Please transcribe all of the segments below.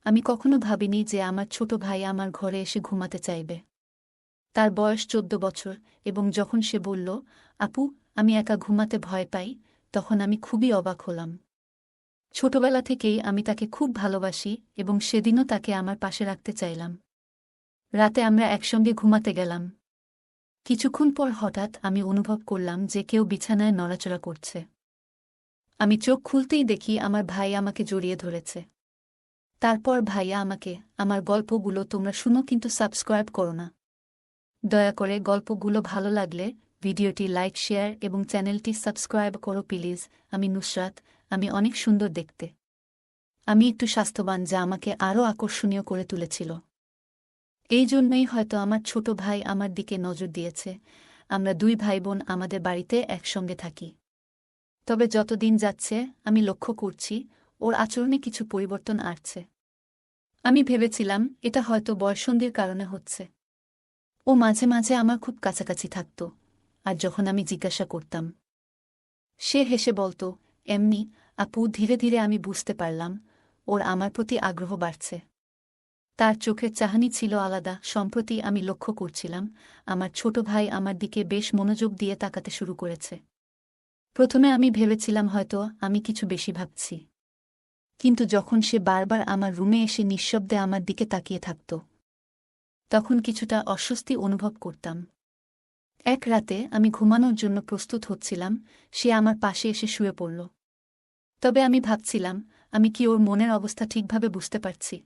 আমি কখনো ভাবিনি যে আমার ছোট ভাই আমার ঘরে এসে ঘুমাতে চাইবে। তার বয়স 14 বছর এবং যখন সে বলল, আপু, আমি একা ঘুমাতে ভয় পাই, তখন আমি খুবই অবাক হলাম। ছোটবেলা থেকেই আমি তাকে খুব ভালোবাসি এবং সেদিনও তাকে আমার পাশে রাখতে চাইলাম। রাতে আমরা একসঙ্গে ঘুমাতে গেলাম। কিছুক্ষণ পর হঠাৎ আমি অনুভব করলাম যে কেউ বিছানায় নড়াচড়া করছে। আমি চোখ খুলতেই দেখি আমার ভাই আমাকে জড়িয়ে ধরেছে। তারপর ভাইয়া আমাকে, আমার গল্পগুলো তোমরা শুনো কিন্তু সাবস্ক্রাইব করো না। দয়া করে গল্পগুলো ভালো লাগলে ভিডিওটি লাইক, শেয়ার এবং চ্যানেলটি সাবস্ক্রাইব করো প্লিজ। আমি নুসরাত, আমি অনেক সুন্দর দেখতে। আমি একটু স্বাস্থ্যবান, যা আমাকে আরও আকর্ষণীয় করে তুলেছিল। এই জন্যই হয়তো আমার ছোট ভাই আমার দিকে নজর দিয়েছে। আমরা দুই ভাইবোন আমাদের বাড়িতে একসঙ্গে থাকি। তবে যতদিন যাচ্ছে আমি লক্ষ্য করছি ওর আচরণে কিছু পরিবর্তন আসছে। আমি ভেবেছিলাম এটা হয়তো বয়ঃসন্ধির কারণে হচ্ছে। ও মাঝে মাঝে আমার খুব কাছাকাছি থাকত, আর যখন আমি জিজ্ঞাসা করতাম, সে হেসে বলত, এমনি। আপু, ধীরে ধীরে আমি বুঝতে পারলাম ওর আমার প্রতি আগ্রহ বাড়ছে। তার চোখের চাহনি ছিল আলাদা। সম্প্রতি আমি লক্ষ্য করছিলাম আমার ছোট ভাই আমার দিকে বেশ মনোযোগ দিয়ে তাকাতে শুরু করেছে। প্রথমে আমি ভেবেছিলাম হয়তো আমি কিছু বেশি ভাবছি, কিন্তু যখন সে বারবার আমার রুমে এসে নিঃশব্দে আমার দিকে তাকিয়ে থাকত, তখন কিছুটা অস্বস্তি অনুভব করতাম। এক রাতে আমি ঘুমানোর জন্য প্রস্তুত হচ্ছিলাম, সে আমার পাশে এসে শুয়ে পড়ল। তবে আমি ভাবছিলাম, আমি কি ওর মনের অবস্থা ঠিকভাবে বুঝতে পারছি,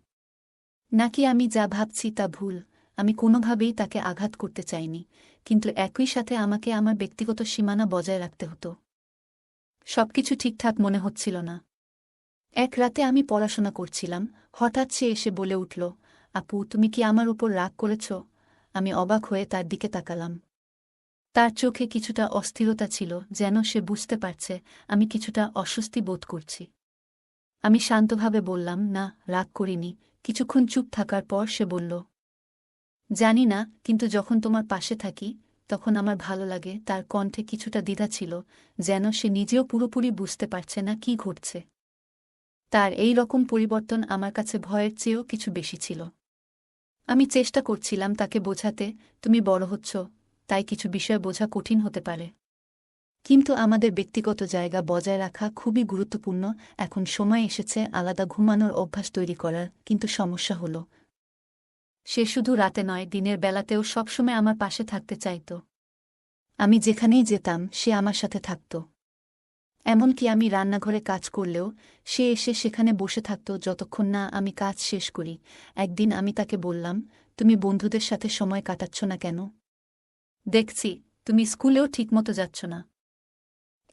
নাকি আমি যা ভাবছি তা ভুল। আমি কোনোভাবেই তাকে আঘাত করতে চাইনি, কিন্তু একই সাথে আমাকে আমার ব্যক্তিগত সীমানা বজায় রাখতে হতো। সবকিছু ঠিকঠাক মনে হচ্ছিল না। এক রাতে আমি পড়াশোনা করছিলাম, হঠাৎ সে এসে বলে উঠল, আপু, তুমি কি আমার উপর রাগ করেছ? আমি অবাক হয়ে তার দিকে তাকালাম। তার চোখে কিছুটা অস্থিরতা ছিল, যেন সে বুঝতে পারছে আমি কিছুটা অস্বস্তি বোধ করছি। আমি শান্তভাবে বললাম, না, রাগ করিনি। কিছুক্ষণ চুপ থাকার পর সে বলল, জানি না, কিন্তু যখন তোমার পাশে থাকি তখন আমার ভালো লাগে। তার কণ্ঠে কিছুটা দ্বিধা ছিল, যেন সে নিজেও পুরোপুরি বুঝতে পারছে না কি ঘটছে। তার এই রকম পরিবর্তন আমার কাছে ভয়ের চেয়েও কিছু বেশি ছিল। আমি চেষ্টা করছিলাম তাকে বোঝাতে, তুমি বড় হচ্ছ, তাই কিছু বিষয় বোঝা কঠিন হতে পারে। কিন্তু আমাদের ব্যক্তিগত জায়গা বজায় রাখা খুবই গুরুত্বপূর্ণ। এখন সময় এসেছে আলাদা ঘুমানোর অভ্যাস তৈরি করার। কিন্তু সমস্যা হলো, সে শুধু রাতে নয়, দিনের বেলাতেও সবসময় আমার পাশে থাকতে চাইত। আমি যেখানেই যেতাম সে আমার সাথে থাকত। এমনকি আমি রান্নাঘরে কাজ করলেও সে এসে সেখানে বসে থাকত যতক্ষণ না আমি কাজ শেষ করি। একদিন আমি তাকে বললাম, তুমি বন্ধুদের সাথে সময় কাটাচ্ছ না কেন? দেখছি তুমি স্কুলেও ঠিকমতো যাচ্ছ না।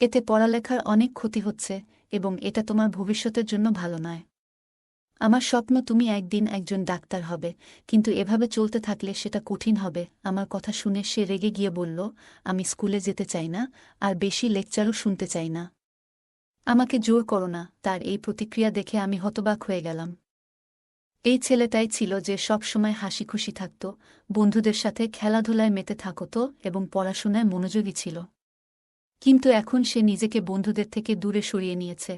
এতে পড়ালেখার অনেক ক্ষতি হচ্ছে এবং এটা তোমার ভবিষ্যতের জন্য ভালো নয়। আমার স্বপ্ন তুমি একদিন একজন ডাক্তার হবে, কিন্তু এভাবে চলতে থাকলে সেটা কঠিন হবে। আমার কথা শুনে সে রেগে গিয়ে বলল, আমি স্কুলে যেতে চাই না, আর বেশি লেকচারও শুনতে চাই না। আমাকে জোর করো না। তার এই প্রতিক্রিয়া দেখে আমি হতবাক হয়ে গেলাম। এই ছেলেটাই ছিল যে সব সময় হাসি খুশি থাকত, বন্ধুদের সাথে খেলাধুলায় মেতে থাকত এবং পড়াশোনায় মনোযোগী ছিল। কিন্তু এখন সে নিজেকে বন্ধুদের থেকে দূরে সরিয়ে নিয়েছে।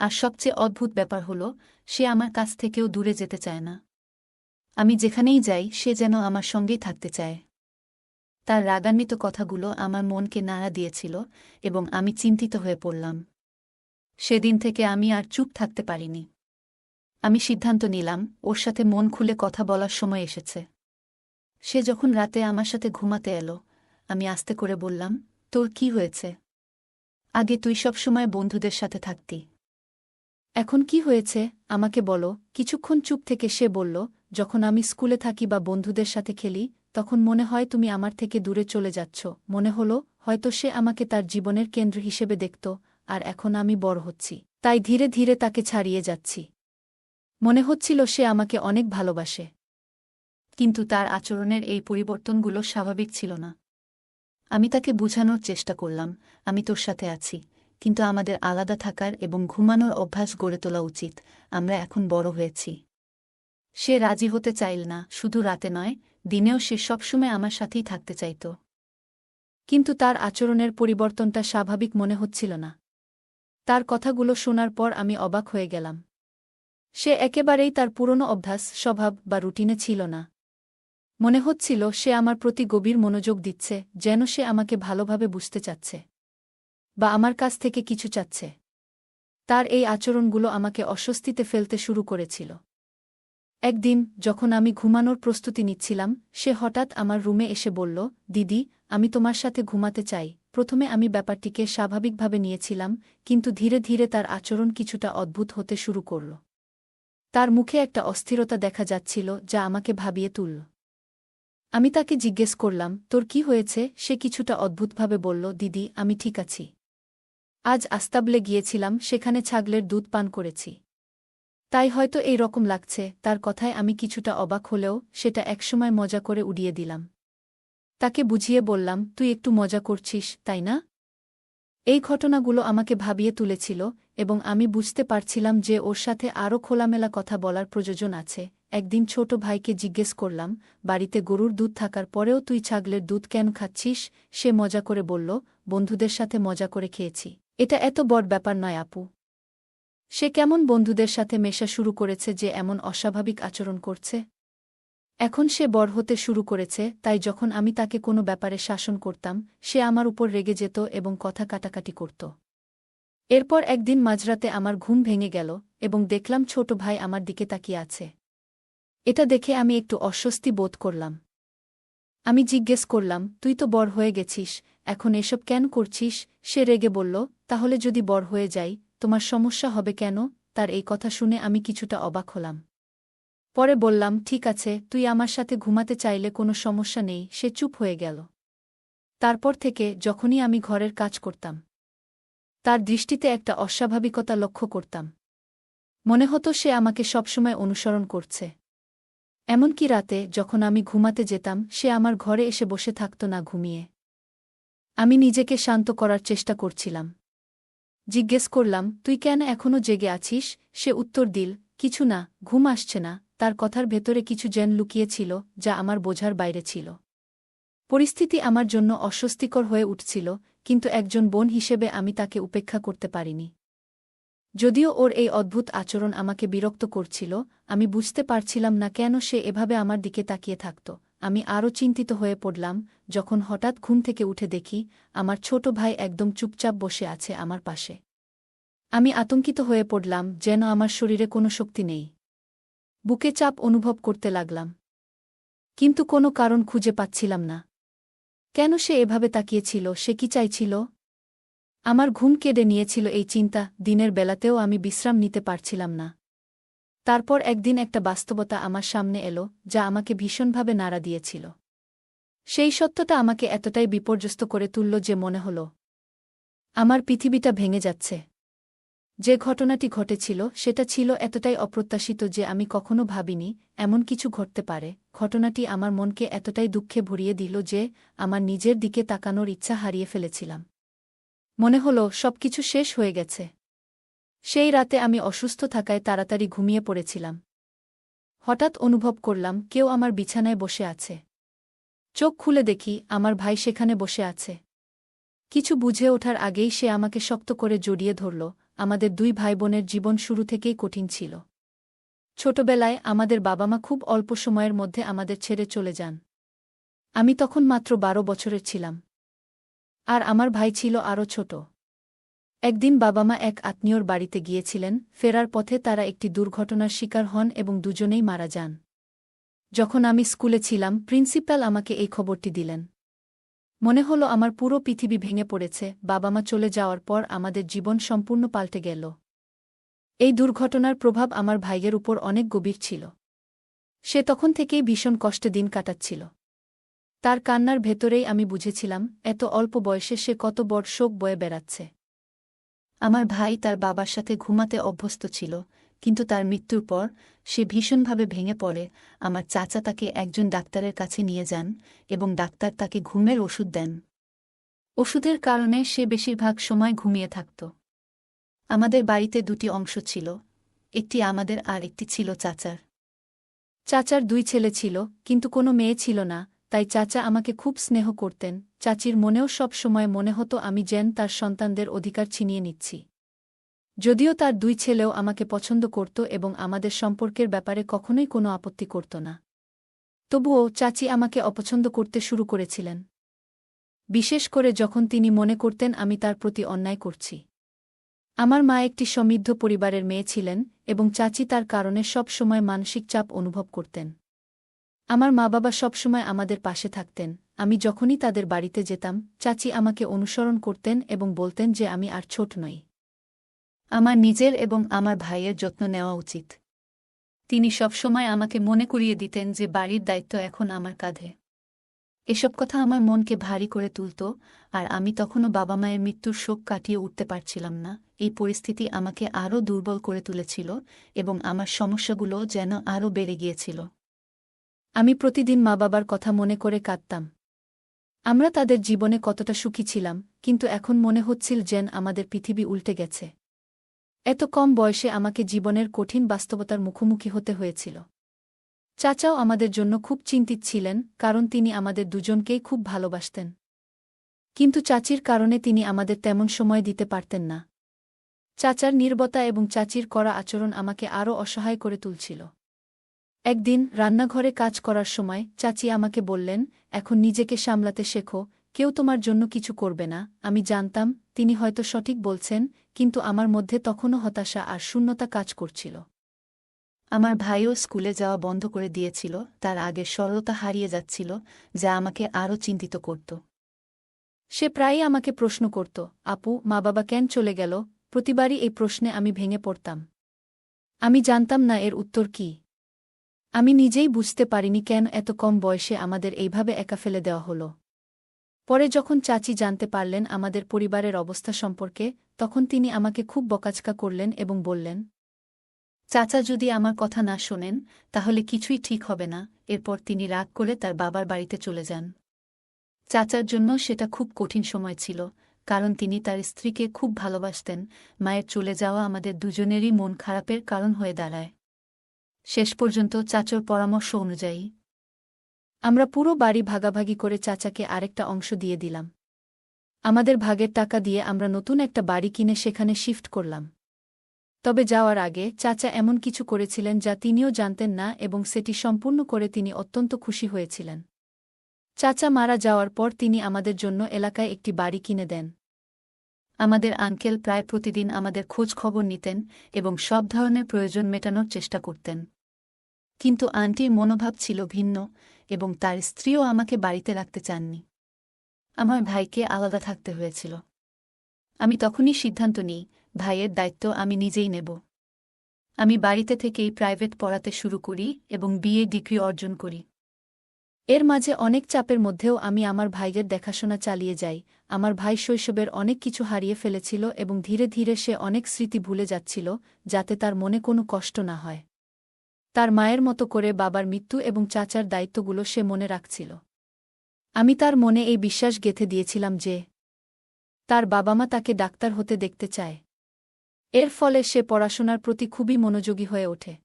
আর সবচেয়ে অদ্ভুত ব্যাপার হলো, সে আমার কাছ থেকেও দূরে যেতে চায় না। আমি যেখানেই যাই সে যেন আমার সঙ্গেই থাকতে চায়। তার রাগান্বিত কথাগুলো আমার মনকে নাড়া দিয়েছিল এবং আমি চিন্তিত হয়ে পড়লাম। সেদিন থেকে আমি আর চুপ থাকতে পারিনি। আমি সিদ্ধান্ত নিলাম ওর সাথে মন খুলে কথা বলার সময় এসেছে। সে যখন রাতে আমার সাথে ঘুমাতে এলো, আমি আস্তে করে বললাম, তোর কি হয়েছে? আগে তুই সব সময় বন্ধুদের সাথে থাকতি, এখন কি হয়েছে আমাকে বলো। কিছুক্ষণ চুপ থেকে সে বলল, যখন আমি স্কুলে থাকি বা বন্ধুদের সাথে খেলি, তখন মনে হয় তুমি আমার থেকে দূরে চলে যাচ্ছ। মনে হলো হয়তো সে আমাকে তার জীবনের কেন্দ্র হিসেবে দেখত, আর এখন আমি বড় হচ্ছি, তাই ধীরে ধীরে তাকে ছাড়িয়ে যাচ্ছি। মনে হচ্ছিল সে আমাকে অনেক ভালোবাসে, কিন্তু তার আচরণের এই পরিবর্তনগুলো স্বাভাবিক ছিল না। আমি তাকে বোঝানোর চেষ্টা করলাম, আমি তোর সাথে আছি, কিন্তু আমাদের আলাদা থাকার এবং ঘুমানোর অভ্যাস গড়ে তোলা উচিত। আমরা এখন বড় হয়েছি। সে রাজি হতে চাইল না। শুধু রাতে নয়, দিনেও সে সবসময় আমার সাথেই থাকতে চাইত। কিন্তু তার আচরণের পরিবর্তনটা স্বাভাবিক মনে হচ্ছিল না। তার কথাগুলো শোনার পর আমি অবাক হয়ে গেলাম। সে একেবারেই তার পুরনো অভ্যাস, স্বভাব বা রুটিনে ছিল না। মনে হচ্ছিল সে আমার প্রতি গভীর মনোযোগ দিচ্ছে, যেন সে আমাকে ভালোভাবে বুঝতে চাচ্ছে বা আমার কাছ থেকে কিছু চাচ্ছে। তার এই আচরণগুলো আমাকে অস্বস্তিতে ফেলতে শুরু করেছিল। একদিন যখন আমি ঘুমানোর প্রস্তুতি নিচ্ছিলাম, সে হঠাৎ আমার রুমে এসে বলল, দিদি, আমি তোমার সাথে ঘুমাতে চাই। প্রথমে আমি ব্যাপারটিকে স্বাভাবিকভাবে নিয়েছিলাম, কিন্তু ধীরে ধীরে তার আচরণ কিছুটা অদ্ভুত হতে শুরু করল। তার মুখে একটা অস্থিরতা দেখা যাচ্ছিল যা আমাকে ভাবিয়ে তুলল। আমি তাকে জিজ্ঞেস করলাম, তোর কি হয়েছে? সে কিছুটা অদ্ভুতভাবে বলল, দিদি, আমি ঠিক আছি। আজ আস্তাবলে গিয়েছিলাম, সেখানে ছাগলের দুধ পান করেছি। তাই হয়তো এই রকম লাগছে। তার কথায় আমি কিছুটা অবাক হলেও সেটা একসময় মজা করে উড়িয়ে দিলাম। তাকে বুঝিয়ে বললাম, তুই একটু মজা করছিস, তাই না? এই ঘটনাগুলো আমাকে ভাবিয়ে তুলেছিল এবং আমি বুঝতে পারছিলাম যে ওর সাথে আরও খোলামেলা কথা বলার প্রয়োজন আছে। একদিন ছোট ভাইকে জিজ্ঞেস করলাম, বাড়িতে গরুর দুধ থাকার পরেও তুই ছাগলের দুধ কেন খাচ্ছিস? সে মজা করে বলল, বন্ধুদের সাথে মজা করে খেয়েছি। এটা এত বড় ব্যাপার নয় আপু। সে কেমন বন্ধুদের সাথে মেশা শুরু করেছে যে এমন অস্বাভাবিক আচরণ করছে? এখন সে বড় হতে শুরু করেছে, তাই যখন আমি তাকে কোনো ব্যাপারে শাসন করতাম, সে আমার উপর রেগে যেত এবং কথা কাটাকাটি করত। এরপর একদিন মাঝরাতে আমার ঘুম ভেঙে গেল এবং দেখলাম ছোট ভাই আমার দিকে তাকিয়ে আছে। এটা দেখে আমি একটু অস্বস্তি বোধ করলাম। আমি জিজ্ঞেস করলাম, তুই তো বড় হয়ে গেছিস, এখন এসব কেন করছিস? সে রেগে বলল, তাহলে যদি বড় হয়ে যাই, তোমার সমস্যা হবে কেন? তার এই কথা শুনে আমি কিছুটা অবাক হলাম। পরে বললাম, ঠিক আছে, তুই আমার সাথে ঘুমাতে চাইলে কোনো সমস্যা নেই। সে চুপ হয়ে গেল। তারপর থেকে যখনই আমি ঘরের কাজ করতাম, তার দৃষ্টিতে একটা অস্বাভাবিকতা লক্ষ্য করতাম। মনে হতো সে আমাকে সবসময় অনুসরণ করছে। এমনকি রাতে যখন আমি ঘুমাতে যেতাম, সে আমার ঘরে এসে বসে থাকত না ঘুমিয়ে। আমি নিজেকে শান্ত করার চেষ্টা করছিলাম। জিজ্ঞেস করলাম, তুই কেন এখনও জেগে আছিস? সে উত্তর দিল, কিছু না, ঘুম আসছে না। তার কথার ভেতরে কিছু যেন লুকিয়েছিল যা আমার বোঝার বাইরে ছিল। পরিস্থিতি আমার জন্য অস্বস্তিকর হয়ে উঠছিল, কিন্তু একজন বোন হিসেবে আমি তাকে উপেক্ষা করতে পারিনি। যদিও ওর এই অদ্ভুত আচরণ আমাকে বিরক্ত করছিল, আমি বুঝতে পারছিলাম না কেন সে এভাবে আমার দিকে তাকিয়ে থাকত। আমি আরও চিন্তিত হয়ে পড়লাম যখন হঠাৎ ঘুম থেকে উঠে দেখি আমার ছোট ভাই একদম চুপচাপ বসে আছে আমার পাশে। আমি আতঙ্কিত হয়ে পড়লাম, যেন আমার শরীরে কোনো শক্তি নেই। বুকে চাপ অনুভব করতে লাগলাম, কিন্তু কোনো কারণ খুঁজে পাচ্ছিলাম না। কেন সে এভাবে তাকিয়েছিল? সে কি চাইছিল? আমার ঘুম কেড়ে নিয়েছিল এই চিন্তা। দিনের বেলাতেও আমি বিশ্রাম নিতে পারছিলাম না। তারপর একদিন একটা বাস্তবতা আমার সামনে এলো যা আমাকে ভীষণভাবে নাড়া দিয়েছিল। সেই সত্যটা আমাকে এতটাই বিপর্যস্ত করে তুলল যে মনে হল আমার পৃথিবীটা ভেঙে যাচ্ছে। যে ঘটনাটি ঘটেছিল সেটা ছিল এতটাই অপ্রত্যাশিত যে আমি কখনো ভাবিনি এমন কিছু ঘটতে পারে। ঘটনাটি আমার মনকে এতটাই দুঃখে ভরিয়ে দিল যে আমার নিজের দিকে তাকানোর ইচ্ছা হারিয়ে ফেলেছিলাম। মনে হল সবকিছু শেষ হয়ে গেছে। সেই রাতে আমি অসুস্থ থাকায় তাড়াতাড়ি ঘুমিয়ে পড়েছিলাম। হঠাৎ অনুভব করলাম কেউ আমার বিছানায় বসে আছে। চোখ খুলে দেখি আমার ভাই সেখানে বসে আছে। কিছু বুঝে ওঠার আগেই সে আমাকে শক্ত করে জড়িয়ে ধরল। আমাদের দুই ভাইবোনের জীবন শুরু থেকেই কঠিন ছিল। ছোটবেলায় আমাদের বাবা-মা খুব অল্প সময়ের মধ্যে আমাদের ছেড়ে চলে যান। আমি তখন মাত্র ১২ বছরের ছিলাম। আর আমার ভাই ছিল আরও ছোট। একদিন বাবা-মা এক আত্মীয়র বাড়িতে গিয়েছিলেন। ফেরার পথে তারা একটি দুর্ঘটনার শিকার হন এবং দুজনেই মারা যান। যখন আমি স্কুলে ছিলাম, প্রিন্সিপাল আমাকে এই খবরটি দিলেন। মনে হলো আমার পুরো পৃথিবী ভেঙে পড়েছে। বাবা-মা চলে যাওয়ার পর আমাদের জীবন সম্পূর্ণ পাল্টে গেল। এই দুর্ঘটনার প্রভাব আমার ভাইয়ের উপর অনেক গভীর ছিল। সে তখন থেকেই ভীষণ কষ্টে দিন কাটাচ্ছিল। তার কান্নার ভেতরেই আমি বুঝেছিলাম এত অল্প বয়সে সে কত বড় শোক বয়ে বেড়াচ্ছে। আমার ভাই তার বাবার সাথে ঘুমাতে অভ্যস্ত ছিল, কিন্তু তার মৃত্যুর পর সে ভীষণভাবে ভেঙে পড়ে। আমার চাচা তাকে একজন ডাক্তারের কাছে নিয়ে যান এবং ডাক্তার তাকে ঘুমের ওষুধ দেন। ওষুধের কারণে সে বেশিরভাগ সময় ঘুমিয়ে থাকত। আমাদের বাড়িতে দুটি অংশ ছিল, একটি আমাদের আর একটি ছিল চাচার। চাচার ২ ছেলে ছিল, কিন্তু কোনো মেয়ে ছিল না, তাই চাচা আমাকে খুব স্নেহ করতেন। চাচির মনেও সব সময় মনে হতো আমি যেন তার সন্তানদের অধিকার ছিনিয়ে নিচ্ছি। যদিও তার 2 ছেলেও আমাকে পছন্দ করত এবং আমাদের সম্পর্কের ব্যাপারে কখনোই কোনো আপত্তি করত না। তবুও চাচি আমাকে অপছন্দ করতে শুরু করেছিলেন। বিশেষ করে যখন তিনি মনে করতেন আমি তার প্রতি অন্যায় করছি। আমার মা একটি সমৃদ্ধ পরিবারের মেয়ে ছিলেন এবং চাচি তার কারণে সব সময় মানসিক চাপ অনুভব করতেন। আমার মা-বাবা সবসময় আমাদের পাশে থাকতেন। আমি যখনই তাদের বাড়িতে যেতাম, চাচি আমাকে অনুসরণ করতেন এবং বলতেন যে আমি আর ছোট নই। আমার নিজের এবং আমার ভাইয়ের যত্ন নেওয়া উচিত। তিনি সবসময় আমাকে মনে করিয়ে দিতেন যে বাড়ির দায়িত্ব এখন আমার কাঁধে। এসব কথা আমার মনকে ভারী করে তুলত, আর আমি তখনও বাবা-মায়ের মৃত্যুর শোক কাটিয়ে উঠতে পারছিলাম না। এই পরিস্থিতি আমাকে আরও দুর্বল করে তুলেছিল এবং আমার সমস্যাগুলো যেন আরও বেড়ে গিয়েছিল। আমি প্রতিদিন মা-বাবার কথা মনে করে কাঁদতাম। আমরা তাদের জীবনে কতটা সুখী ছিলাম, কিন্তু এখন মনে হচ্ছিল যেন আমাদের পৃথিবী উল্টে গেছে। এত কম বয়সে আমাকে জীবনের কঠিন বাস্তবতার মুখোমুখি হতে হয়েছিল। চাচাও আমাদের জন্য খুব চিন্তিত ছিলেন, কারণ তিনি আমাদের দুজনকেই খুব ভালোবাসতেন। কিন্তু চাচির কারণে তিনি আমাদের তেমন সময় দিতে পারতেন না। চাচার নীরবতা এবং চাচির করা আচরণ আমাকে আরও অসহায় করে তুলছিল। একদিন রান্নাঘরে কাজ করার সময় চাচি আমাকে বললেন, এখন নিজেকে সামলাতে শেখো, কেউ তোমার জন্য কিছু করবে না। আমি জানতাম তিনি হয়তো সঠিক বলছেন, কিন্তু আমার মধ্যে তখনও হতাশা আর শূন্যতা কাজ করছিল। আমার ভাইও স্কুলে যাওয়া বন্ধ করে দিয়েছিল, তার আগের সরলতা হারিয়ে যাচ্ছিল, যা আমাকে আরও চিন্তিত করত। সে প্রায়ই আমাকে প্রশ্ন করত, আপু, মা-বাবা কেন চলে গেল? প্রতিবারই এই প্রশ্নে আমি ভেঙে পড়তাম। আমি জানতাম না এর উত্তর কী। আমি নিজেই বুঝতে পারিনি কেন এত কম বয়সে আমাদের এইভাবে একা ফেলে দেওয়া হলো। পরে যখন চাচি জানতে পারলেন আমাদের পরিবারের অবস্থা সম্পর্কে, তখন তিনি আমাকে খুব বকাঝকা করলেন এবং বললেন, চাচা যদি আমার কথা না শোনেন, তাহলে কিছুই ঠিক হবে না। এরপর তিনি রাগ করে তার বাবার বাড়িতে চলে যান। চাচার জন্য সেটা খুব কঠিন সময় ছিল, কারণ তিনি তার স্ত্রীকে খুব ভালোবাসতেন। মায়ের চলে যাওয়া আমাদের দুজনেরই মন খারাপের কারণ হয়ে দাঁড়ায়। শেষ পর্যন্ত চাচার পরামর্শ অনুযায়ী আমরা পুরো বাড়ি ভাগাভাগি করে চাচাকে আরেকটা অংশ দিয়ে দিলাম। আমাদের ভাগের টাকা দিয়ে আমরা নতুন একটা বাড়ি কিনে সেখানে শিফট করলাম। তবে যাওয়ার আগে চাচা এমন কিছু করেছিলেন যা তিনিও জানতেন না, এবং সেটি সম্পূর্ণ করে তিনি অত্যন্ত খুশি হয়েছিলেন। চাচা মারা যাওয়ার পর তিনি আমাদের জন্য এলাকায় একটি বাড়ি কিনে দেন। আমাদের আঙ্কেল প্রায় প্রতিদিন আমাদের খোঁজ খবর নিতেন এবং সব ধরনের প্রয়োজন মেটানোর চেষ্টা করতেন। কিন্তু আন্টির মনোভাব ছিল ভিন্ন, এবং তার স্ত্রীও আমাকে বাড়িতে রাখতে চাননি। আমার ভাইকে আলাদা থাকতে হয়েছিল। আমি তখনই সিদ্ধান্ত নিই, ভাইয়ের দায়িত্ব আমি নিজেই নেব। আমি বাড়িতে থেকেই প্রাইভেট পড়াতে শুরু করি এবং বিএ ডিগ্রি অর্জন করি। এর মাঝে অনেক চাপের মধ্যেও আমি আমার ভাইয়ের দেখাশোনা চালিয়ে যাই। আমার ভাই শৈশবের অনেক কিছু হারিয়ে ফেলেছিল এবং ধীরে ধীরে সে অনেক স্মৃতি ভুলে যাচ্ছিল, যাতে তার মনে কোনো কষ্ট না হয়। তার মায়ের মতো করে বাবার মৃত্যু এবং চাচার দায়িত্বগুলো সে মনে রাখছিল। আমি তার মনে এই বিশ্বাস গেঁথে দিয়েছিলাম যে তার বাবা-মা তাকে ডাক্তার হতে দেখতে চায়। এর ফলে সে পড়াশোনার প্রতি খুবই মনোযোগী হয়ে ওঠে।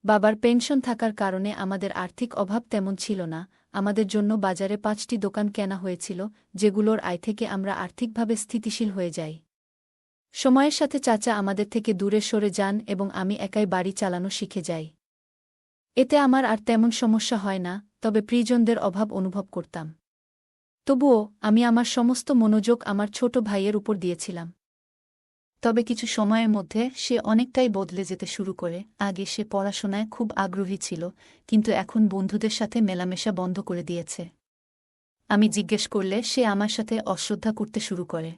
বাবার পেনশন থাকার কারণে আমাদের আর্থিক অভাব তেমন ছিল না। আমাদের জন্য বাজারে 5টি দোকান কেনা হয়েছিল, যেগুলোর আয় থেকে আমরা আর্থিকভাবে স্থিতিশীল হয়ে যাই। সময়ের সাথে চাচা আমাদের থেকে দূরে সরে যান এবং আমি একাই বাড়ি চালানো শিখে যাই। এতে আমার আর তেমন সমস্যা হয় না, তবে প্রিয়জনদের অভাব অনুভব করতাম। তবুও আমি আমার সমস্ত মনোযোগ আমার ছোট ভাইয়ের উপর দিয়েছিলাম। তবে কিছু সময়ের মধ্যে সে অনেকটাই বদলে যেতে শুরু করে। আগে সে পড়াশোনায় খুব আগ্রহী ছিল, কিন্তু এখন বন্ধুদের সাথে মেলামেশা বন্ধ করে দিয়েছে। আমি জিজ্ঞেস করলে সে আমার সাথে অশ্রদ্ধা করতে শুরু করে।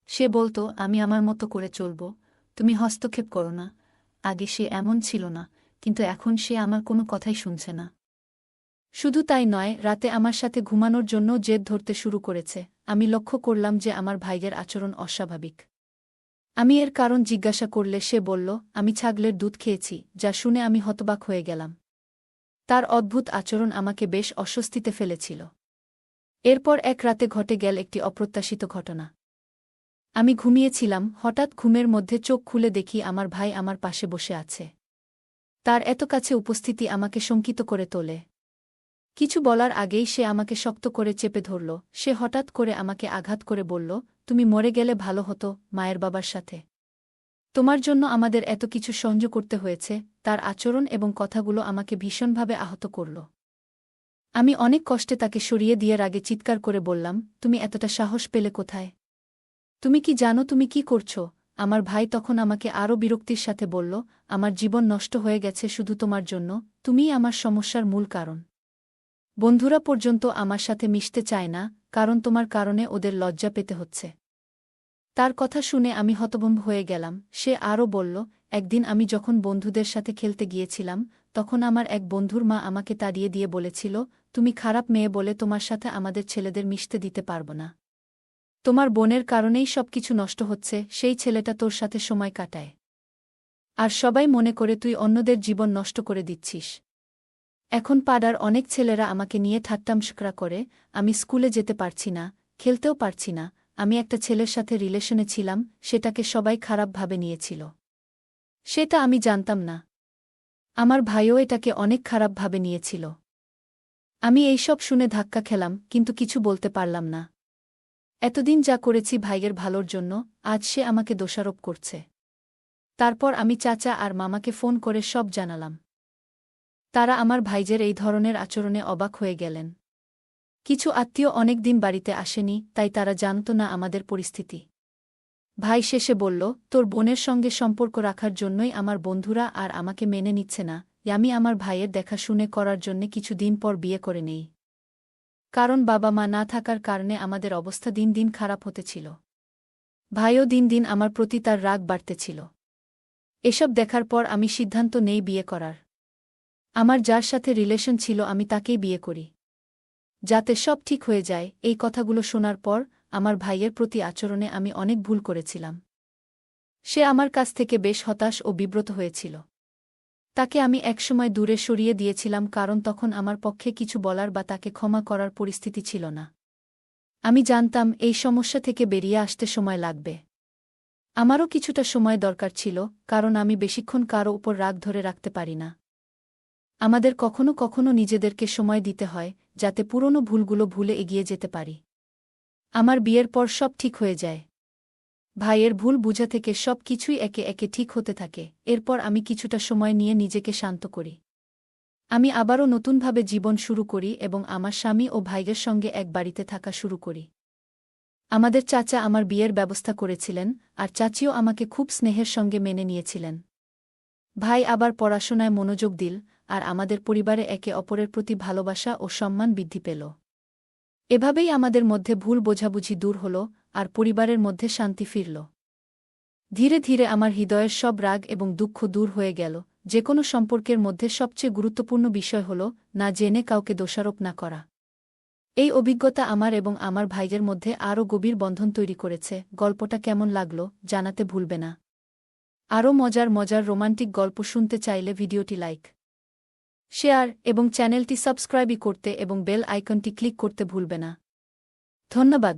সে বলতো, আমি আমার মতো করে চলব, তুমি হস্তক্ষেপ করো না। আগে সে এমন ছিল না, কিন্তু এখন সে আমার কোনো কথাই শুনছে না। শুধু তাই নয়, রাতে আমার সাথে ঘুমানোর জন্য জেদ ধরতে শুরু করেছে। আমি লক্ষ্য করলাম যে আমার ভাইয়ের আচরণ অস্বাভাবিক। আমি এর কারণ জিজ্ঞাসা করলে সে বলল, আমি ছাগলের দুধ খেয়েছি, যা শুনে আমি হতবাক হয়ে গেলাম। তার অদ্ভুত আচরণ আমাকে বেশ অস্বস্তিতে ফেলেছিল। এরপর এক রাতে ঘটে গেল একটি অপ্রত্যাশিত ঘটনা। আমি ঘুমিয়েছিলাম, হঠাৎ ঘুমের মধ্যে চোখ খুলে দেখি আমার ভাই আমার পাশে বসে আছে। তার এত কাছে উপস্থিতি আমাকে শঙ্কিত করে তোলে। কিছু বলার আগেই সে আমাকে শক্ত করে চেপে ধরল। সে হঠাৎ করে আমাকে আঘাত করে বলল, তুমি মরে গেলে ভালো হতো, মায়ের বাবার সাথে। তোমার জন্য আমাদের এত কিছু সহ্য করতে হয়েছে। তার আচরণ এবং কথাগুলো আমাকে ভীষণভাবে আহত করল। আমি অনেক কষ্টে তাকে সরিয়ে দিয়ে রাগে চিৎকার করে বললাম, তুমি এতটা সাহস পেলে কোথায়? তুমি কি জানো তুমি কি করছো? আমার ভাই তখন আমাকে আরও বিরক্তির সাথে বলল, আমার জীবন নষ্ট হয়ে গেছে শুধু তোমার জন্য, তুমিই আমার সমস্যার মূল কারণ। বন্ধুরা পর্যন্ত আমার সাথে মিশতে চায় না, কারণ তোমার কারণে ওদের লজ্জা পেতে হচ্ছে। তার কথা শুনে আমি হতভম্ব হয়ে গেলাম। সে আরও বলল, একদিন আমি যখন বন্ধুদের সাথে খেলতে গিয়েছিলাম, তখন আমার এক বন্ধুর মা আমাকে তাড়িয়ে দিয়ে বলেছিল, তুমি খারাপ মেয়ে বলে তোমার সাথে আমাদের ছেলেদের মিশতে দিতে পারব না। তোমার বোনের কারণেই সবকিছু নষ্ট হচ্ছে, সেই ছেলেটা তোর সাথে সময় কাটায়। আর সবাই মনে করে তুই অন্যদের জীবন নষ্ট করে দিচ্ছিস। এখন পাড়ার অনেক ছেলেরা আমাকে নিয়ে ঠাট্টামস্করা করে, আমি স্কুলে যেতে পারছি না, খেলতেও পারছি না। আমি একটা ছেলের সাথে রিলেশনে ছিলাম, সেটাকে সবাই খারাপভাবে নিয়েছিল। সেটা আমি জানতাম না। আমার ভাইও এটাকে অনেক খারাপভাবে নিয়েছিল। আমি এইসব শুনে ধাক্কা খেলাম, কিন্তু কিছু বলতে পারলাম না। এতদিন যা করেছি ভাইয়ের ভালোর জন্য, আজ সে আমাকে দোষারোপ করছে। তারপর আমি চাচা আর মামাকে ফোন করে সব জানালাম। তারা আমার ভাইজের এই ধরনের আচরণে অবাক হয়ে গেলেন। কিছু আত্মীয় অনেক দিন বাড়িতে আসেনি, তাই তারা জানত না আমাদের পরিস্থিতি। ভাই শেষে বলল, তোর বোনের সঙ্গে সম্পর্ক রাখার জন্যই আমার বন্ধুরা আর আমাকে মেনে নিচ্ছে না। আমি আমার ভাইয়ের দেখাশুনে করার জন্যে কিছু দিন পর বিয়ে করে নেই। কারণ বাবা মা না থাকার কারণে আমাদের অবস্থা দিন দিন খারাপ হতেছিল। ভাইও দিন দিন আমার প্রতি তার রাগ বাড়তেছিল। এসব দেখার পর আমি সিদ্ধান্ত নেই বিয়ে করার। আমার যার সাথে রিলেশন ছিল আমি তাকেই বিয়ে করি, যাতে সব ঠিক হয়ে যায়। এই কথাগুলো শোনার পর আমার ভাইয়ের প্রতি আচরণে আমি অনেক ভুল করেছিলাম। সে আমার কাছ থেকে বেশ হতাশ ও বিব্রত হয়েছিল। তাকে আমি একসময় দূরে সরিয়ে দিয়েছিলাম, কারণ তখন আমার পক্ষে কিছু বলার বা তাকে ক্ষমা করার পরিস্থিতি ছিল না। আমি জানতাম এই সমস্যা থেকে বেরিয়ে আসতে সময় লাগবে। আমারও কিছুটা সময় দরকার ছিল, কারণ আমি বেশিক্ষণ কারও উপর রাগ ধরে রাখতে পারি না। আমাদের কখনো কখনো নিজেদেরকে সময় দিতে হয়, যাতে পুরনো ভুলগুলো ভুলে এগিয়ে যেতে পারি। আমার বিয়ের পর সব ঠিক হয়ে যায়। ভাইয়ের ভুল বুঝা থেকে সব কিছুই একে একে ঠিক হতে থাকে। এরপর আমি কিছুটা সময় নিয়ে নিজেকে শান্ত করি। আমি আবারও নতুনভাবে জীবন শুরু করি এবং আমার স্বামী ও ভাইয়ের সঙ্গে এক বাড়িতে থাকা শুরু করি। আমাদের চাচা আমার বিয়ের ব্যবস্থা করেছিলেন, আর চাচিও আমাকে খুব স্নেহের সঙ্গে মেনে নিয়েছিলেন। ভাই আবার পড়াশোনায় মনোযোগ দিল, আর আমাদের পরিবারে একে অপরের প্রতি ভালোবাসা ও সম্মান বৃদ্ধি পেল। এভাবেই আমাদের মধ্যে ভুল বোঝাবুঝি দূর হল, আর পরিবারের মধ্যে শান্তি ফিরল। ধীরে ধীরে আমার হৃদয়ের সব রাগ এবং দুঃখ দূর হয়ে গেল। যে কোনো সম্পর্কের মধ্যে সবচেয়ে গুরুত্বপূর্ণ বিষয় হল না জেনে কাউকে দোষারোপ না করা। এই অভিজ্ঞতা আমার এবং আমার ভাইদের মধ্যে আরও গভীর বন্ধন তৈরি করেছে। গল্পটা কেমন লাগলো জানাতে ভুলবে না। আরও মজার মজার রোমান্টিক গল্প শুনতে চাইলে ভিডিওটি লাইক, শেয়ার এবং চ্যানেলটি সাবস্ক্রাইব করতে এবং বেল আইকনটি ক্লিক করতে ভুলবে না। ধন্যবাদ।